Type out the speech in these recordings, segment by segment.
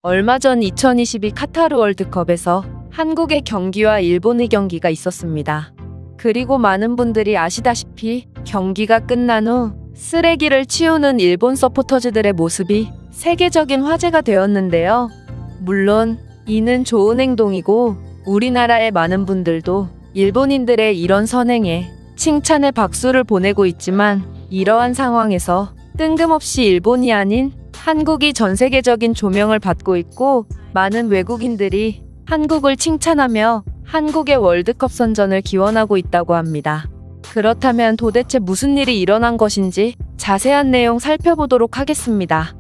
얼마 전 2022 카타르 월드컵에서 한국의 경기와 일본의 경기가 있었습니다. 그리고 많은 분들이 아시다시피 경기가 끝난 후 쓰레기를 치우는 일본 서포터즈들의 모습이 세계적인 화제가 되었는데요. 물론 이는 좋은 행동이고 우리나라의 많은 분들도 일본인들의 이런 선행에 칭찬의 박수를 보내고 있지만, 이러한 상황에서 뜬금없이 일본이 아닌 한국이 전 세계적인 조명을 받고 있고, 많은 외국인들이 한국을 칭찬하며 한국의 월드컵 선전을 기원하고 있다고 합니다. 그렇다면 도대체 무슨 일이 일어난 것인지 자세한 내용 살펴보도록 하겠습니다.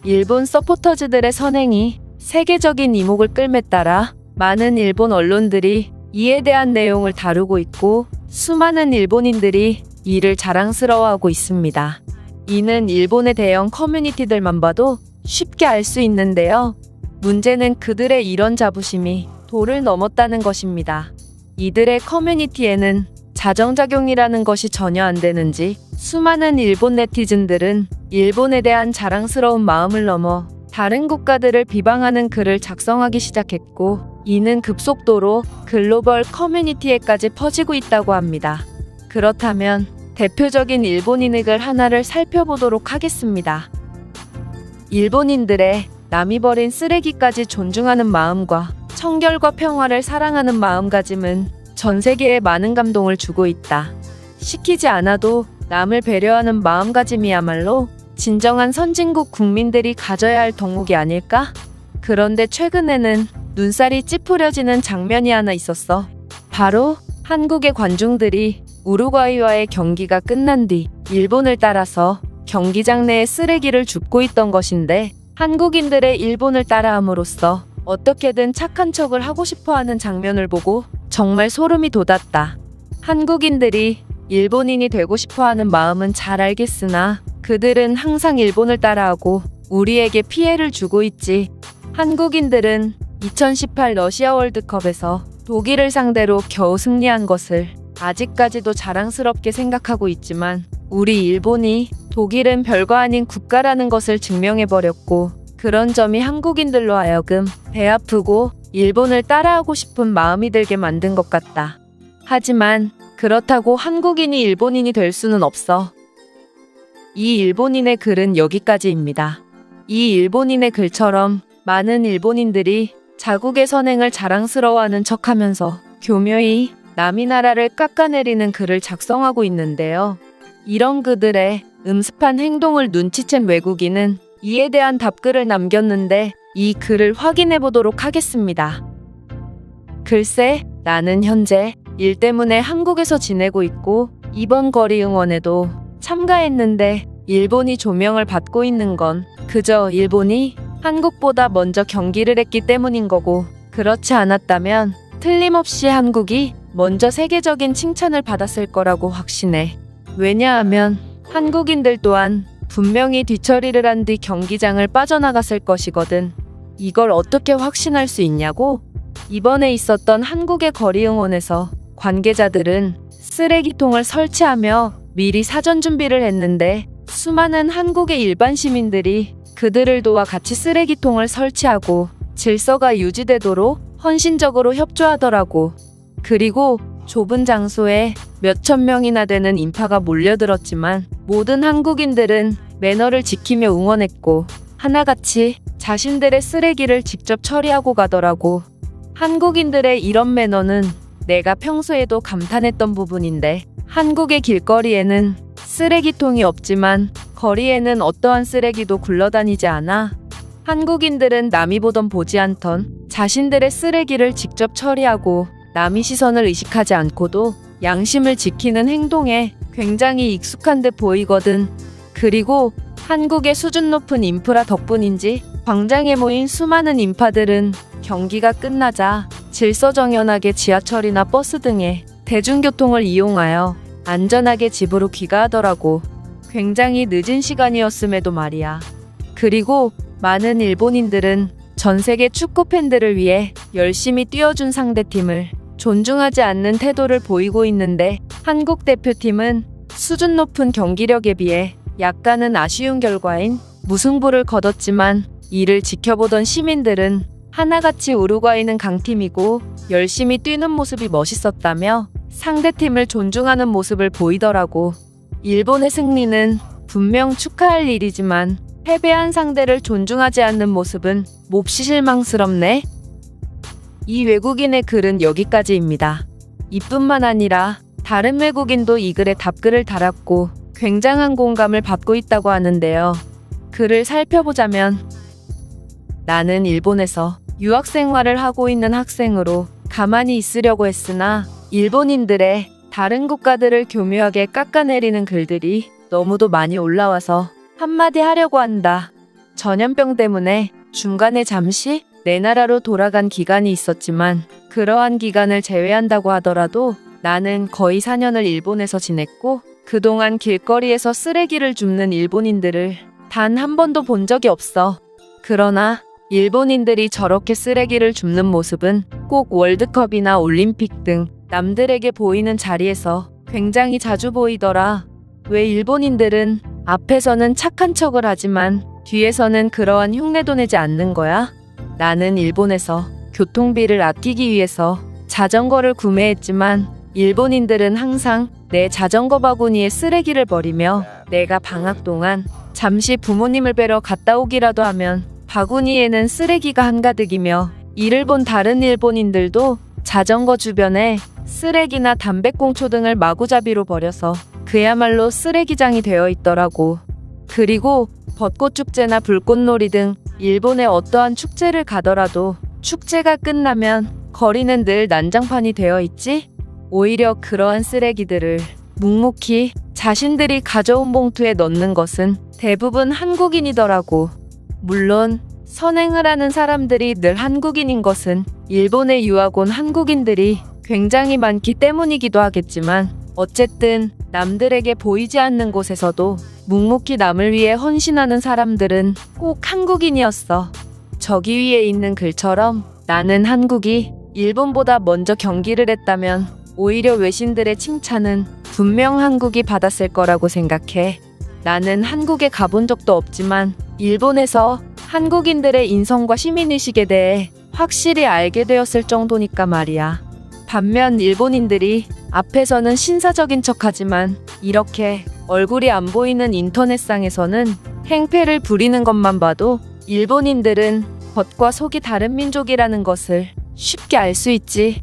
일본 서포터즈들의 선행이 세계적인 이목을 끌매 따라 많은 일본 언론들이 이에 대한 내용을 다루고 있고, 수많은 일본인들이 이를 자랑스러워하고 있습니다. 이는 일본의 대형 커뮤니티들만 봐도 쉽게 알 수 있는데요. 문제는 그들의 이런 자부심이 도를 넘었다는 것입니다. 이들의 커뮤니티에는 자정작용이라는 것이 전혀 안 되는지 수많은 일본 네티즌들은 일본에 대한 자랑스러운 마음을 넘어 다른 국가들을 비방하는 글을 작성하기 시작했고, 이는 급속도로 글로벌 커뮤니티에까지 퍼지고 있다고 합니다. 그렇다면 대표적인 일본인의 글 하나를 살펴보도록 하겠습니다. 일본인들의 남이 버린 쓰레기까지 존중하는 마음과 청결과 평화를 사랑하는 마음가짐은 전 세계에 많은 감동을 주고 있다. 시키지 않아도 남을 배려하는 마음가짐이야말로 진정한 선진국 국민들이 가져야 할 덕목이 아닐까? 그런데 최근에는 눈살이 찌푸려지는 장면이 하나 있었어. 바로 한국의 관중들이 우루과이와의 경기가 끝난 뒤 일본을 따라서 경기장 내에 쓰레기를 줍고 있던 것인데, 한국인들의 일본을 따라함으로써 어떻게든 착한 척을 하고 싶어하는 장면을 보고 정말 소름이 돋았다. 한국인들이 일본인이 되고 싶어하는 마음은 잘 알겠으나 그들은 항상 일본을 따라하고 우리에게 피해를 주고 있지. 한국인들은 2018 러시아 월드컵에서 독일을 상대로 겨우 승리한 것을 아직까지도 자랑스럽게 생각하고 있지만, 우리 일본이 독일은 별거 아닌 국가라는 것을 증명해버렸고, 그런 점이 한국인들로 하여금 배 아프고 일본을 따라하고 싶은 마음이 들게 만든 것 같다. 하지만 그렇다고 한국인이 일본인이 될 수는 없어. 이 일본인의 글은 여기까지입니다. 이 일본인의 글처럼 많은 일본인들이 자국의 선행을 자랑스러워하는 척하면서 교묘히 남이 나라를 깎아내리는 글을 작성하고 있는데요. 이런 그들의 음습한 행동을 눈치챈 외국인은 이에 대한 답글을 남겼는데, 이 글을 확인해 보도록 하겠습니다. 글쎄, 나는 현재 일 때문에 한국에서 지내고 있고 이번 거리 응원에도 참가했는데, 일본이 조명을 받고 있는 건 그저 일본이 한국보다 먼저 경기를 했기 때문인 거고, 그렇지 않았다면 틀림없이 한국이 먼저 세계적인 칭찬을 받았을 거라고 확신해. 왜냐하면 한국인들 또한 분명히 뒤처리를 한 뒤 경기장을 빠져나갔을 것이거든. 이걸 어떻게 확신할 수 있냐고? 이번에 있었던 한국의 거리 응원에서 관계자들은 쓰레기통을 설치하며 미리 사전 준비를 했는데, 수많은 한국의 일반 시민들이 그들을 도와 같이 쓰레기통을 설치하고 질서가 유지되도록 헌신적으로 협조하더라고. 그리고 좁은 장소에 몇천 명이나 되는 인파가 몰려들었지만 모든 한국인들은 매너를 지키며 응원했고 하나같이 자신들의 쓰레기를 직접 처리하고 가더라고. 한국인들의 이런 매너는 내가 평소에도 감탄했던 부분인데, 한국의 길거리에는 쓰레기통이 없지만 거리에는 어떠한 쓰레기도 굴러다니지 않아. 한국인들은 남이 보던 보지 않던 자신들의 쓰레기를 직접 처리하고 남의 시선을 의식하지 않고도 양심을 지키는 행동에 굉장히 익숙한 듯 보이거든. 그리고 한국의 수준 높은 인프라 덕분인지 광장에 모인 수많은 인파들은 경기가 끝나자 질서정연하게 지하철이나 버스 등의 대중교통을 이용하여 안전하게 집으로 귀가하더라고. 굉장히 늦은 시간이었음에도 말이야. 그리고 많은 일본인들은 전 세계 축구 팬들을 위해 열심히 뛰어준 상대팀을 존중하지 않는 태도를 보이고 있는데, 한국 대표팀은 수준 높은 경기력에 비해 약간은 아쉬운 결과인 무승부를 거뒀지만 이를 지켜보던 시민들은 하나같이 우루과이는 강팀이고 열심히 뛰는 모습이 멋있었다며 상대팀을 존중하는 모습을 보이더라고. 일본의 승리는 분명 축하할 일이지만 패배한 상대를 존중하지 않는 모습은 몹시 실망스럽네. 이 외국인의 글은 여기까지입니다. 이뿐만 아니라 다른 외국인도 이 글에 답글을 달았고 굉장한 공감을 받고 있다고 하는데요. 글을 살펴보자면 나는 일본에서 유학 생활을 하고 있는 학생으로 가만히 있으려고 했으나 일본인들의 다른 국가들을 교묘하게 깎아내리는 글들이 너무도 많이 올라와서 한마디 하려고 한다. 전염병 때문에 중간에 잠시 내 나라로 돌아간 기간이 있었지만 그러한 기간을 제외한다고 하더라도 나는 거의 4년을 일본에서 지냈고 그동안 길거리에서 쓰레기를 줍는 일본인들을 단 한 번도 본 적이 없어. 그러나 일본인들이 저렇게 쓰레기를 줍는 모습은 꼭 월드컵이나 올림픽 등 남들에게 보이는 자리에서 굉장히 자주 보이더라. 왜 일본인들은 앞에서는 착한 척을 하지만 뒤에서는 그러한 흉내도 내지 않는 거야? 나는 일본에서 교통비를 아끼기 위해서 자전거를 구매했지만 일본인들은 항상 내 자전거 바구니에 쓰레기를 버리며 내가 방학 동안 잠시 부모님을 뵈러 갔다 오기라도 하면 바구니에는 쓰레기가 한가득이며 이를 본 다른 일본인들도 자전거 주변에 쓰레기나 담배꽁초 등을 마구잡이로 버려서 그야말로 쓰레기장이 되어 있더라고. 그리고 벚꽃축제나 불꽃놀이 등 일본의 어떠한 축제를 가더라도 축제가 끝나면 거리는 늘 난장판이 되어 있지? 오히려 그러한 쓰레기들을 묵묵히 자신들이 가져온 봉투에 넣는 것은 대부분 한국인이더라고. 물론 선행을 하는 사람들이 늘 한국인인 것은 일본에 유학 온 한국인들이 굉장히 많기 때문이기도 하겠지만 어쨌든 남들에게 보이지 않는 곳에서도 묵묵히 남을 위해 헌신하는 사람들은 꼭 한국인이었어. 저기 위에 있는 글처럼 나는 한국이 일본보다 먼저 경기를 했다면 오히려 외신들의 칭찬은 분명 한국이 받았을 거라고 생각해. 나는 한국에 가본 적도 없지만 일본에서 한국인들의 인성과 시민의식에 대해 확실히 알게 되었을 정도니까 말이야. 반면 일본인들이 앞에서는 신사적인 척하지만 이렇게 얼굴이 안 보이는 인터넷상에서는 행패를 부리는 것만 봐도 일본인들은 겉과 속이 다른 민족이라는 것을 쉽게 알 수 있지.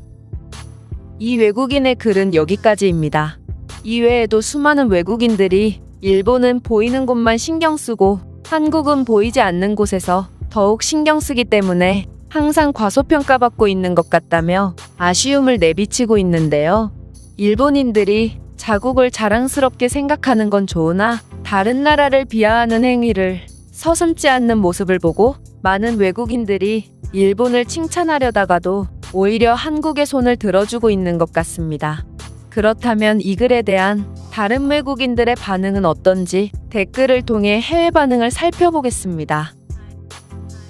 이 외국인의 글은 여기까지입니다. 이외에도 수많은 외국인들이 일본은 보이는 곳만 신경 쓰고 한국은 보이지 않는 곳에서 더욱 신경 쓰기 때문에 항상 과소평가받고 있는 것 같다며 아쉬움을 내비치고 있는데요. 일본인들이 자국을 자랑스럽게 생각하는 건 좋으나 다른 나라를 비하하는 행위를 서슴지 않는 모습을 보고 많은 외국인들이 일본을 칭찬하려다가도 오히려 한국의 손을 들어주고 있는 것 같습니다. 그렇다면 이 글에 대한 다른 외국인들의 반응은 어떤지 댓글을 통해 해외 반응을 살펴보겠습니다.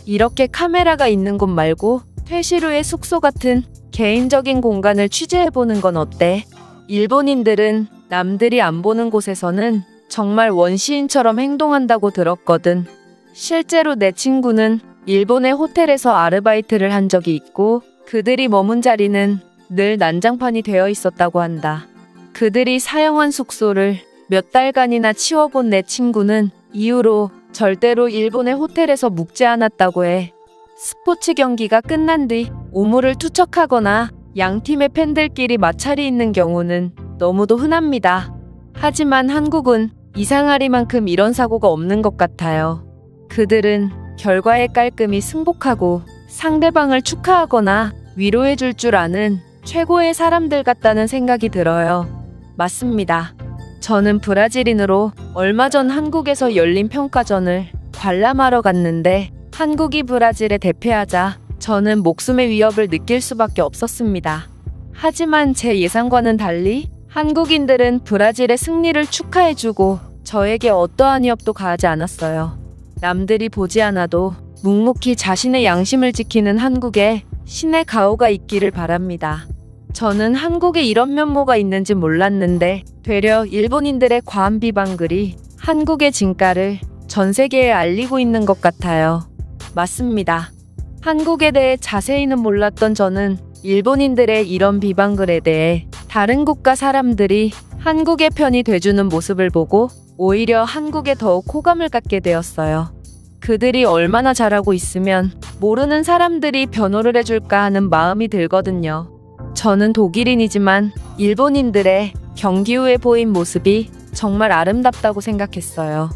이렇게 카메라가 있는 곳 말고 퇴실 후의 숙소 같은 개인적인 공간을 취재해보는 건 어때? 일본인들은 남들이 안 보는 곳에서는 정말 원시인처럼 행동한다고 들었거든. 실제로 내 친구는 일본의 호텔에서 아르바이트를 한 적이 있고 그들이 머문 자리는 늘 난장판이 되어 있었다고 한다. 그들이 사용한 숙소를 몇 달간이나 치워본 내 친구는 이후로 절대로 일본의 호텔에서 묵지 않았다고 해. 스포츠 경기가 끝난 뒤 오물을 투척하거나 양팀의 팬들끼리 마찰이 있는 경우는 너무도 흔합니다. 하지만 한국은 이상하리만큼 이런 사고가 없는 것 같아요. 그들은 결과에 깔끔히 승복하고 상대방을 축하하거나 위로해줄 줄 아는 최고의 사람들 같다는 생각이 들어요. 맞습니다. 저는 브라질인으로 얼마 전 한국에서 열린 평가전을 관람하러 갔는데 한국이 브라질에 대패하자 저는 목숨의 위협을 느낄 수밖에 없었습니다. 하지만 제 예상과는 달리 한국인들은 브라질의 승리를 축하해주고 저에게 어떠한 위협도 가하지 않았어요. 남들이 보지 않아도 묵묵히 자신의 양심을 지키는 한국에 신의 가호가 있기를 바랍니다. 저는 한국에 이런 면모가 있는지 몰랐는데 되려 일본인들의 과한 비방글이 한국의 진가를 전 세계에 알리고 있는 것 같아요. 맞습니다. 한국에 대해 자세히는 몰랐던 저는 일본인들의 이런 비방글에 대해 다른 국가 사람들이 한국의 편이 돼주는 모습을 보고 오히려 한국에 더욱 호감을 갖게 되었어요. 그들이 얼마나 잘하고 있으면 모르는 사람들이 변호를 해줄까 하는 마음이 들거든요. 저는 독일인이지만 일본인들의 경기 후에 보인 모습이 정말 아름답다고 생각했어요.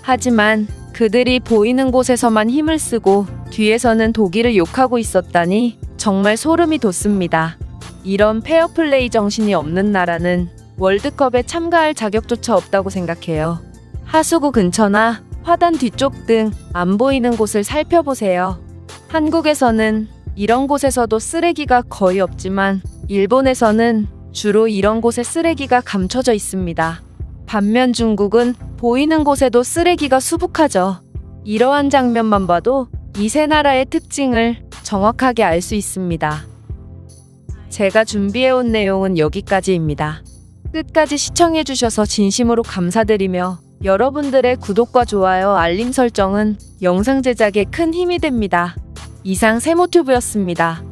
하지만 그들이 보이는 곳에서만 힘을 쓰고 뒤에서는 독일을 욕하고 있었다니 정말 소름이 돋습니다. 이런 페어플레이 정신이 없는 나라는 월드컵에 참가할 자격조차 없다고 생각해요. 하수구 근처나 화단 뒤쪽 등 안 보이는 곳을 살펴보세요. 한국에서는 이런 곳에서도 쓰레기가 거의 없지만 일본에서는 주로 이런 곳에 쓰레기가 감춰져 있습니다. 반면 중국은 보이는 곳에도 쓰레기가 수북하죠. 이러한 장면만 봐도 이 세 나라의 특징을 정확하게 알 수 있습니다. 제가 준비해온 내용은 여기까지입니다. 끝까지 시청해주셔서 진심으로 감사드리며 여러분들의 구독과 좋아요, 알림 설정은 영상 제작에 큰 힘이 됩니다. 이상 세모튜브였습니다.